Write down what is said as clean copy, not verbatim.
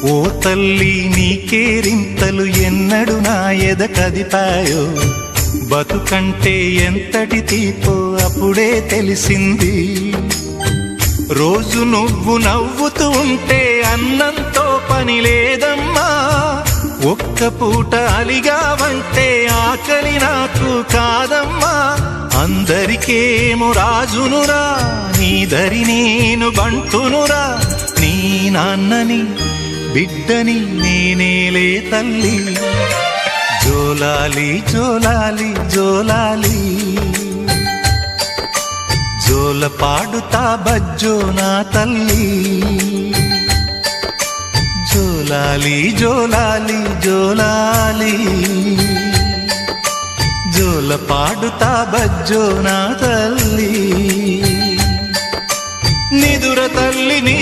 ఓ తల్లి నీకేరింతలు ఎన్నడు నా ఎద కదిపాయో, బతుకంటే ఎంతటి తీపో అప్పుడే తెలిసింది. రోజు నువ్వు నవ్వుతూ ఉంటే అన్నంతో పని లేదమ్మా, ఒక్క పూట అలిగావంటే ఆకలి నాకు కాదమ్మా. అందరికేమో రాజునురా, నీ దరి నేను బంటునురా, నీ నాన్నని బిడ్డని నేనేలే తల్లి. జోలాలి జోలాలి జోలాలి, జోల పాడుతా బజ్జో నా తల్లి. జోలాలి జోలాలి జోలాలి, జోల పాడుతా బజ్జో నా తల్లి. నిదుర తల్లి నీ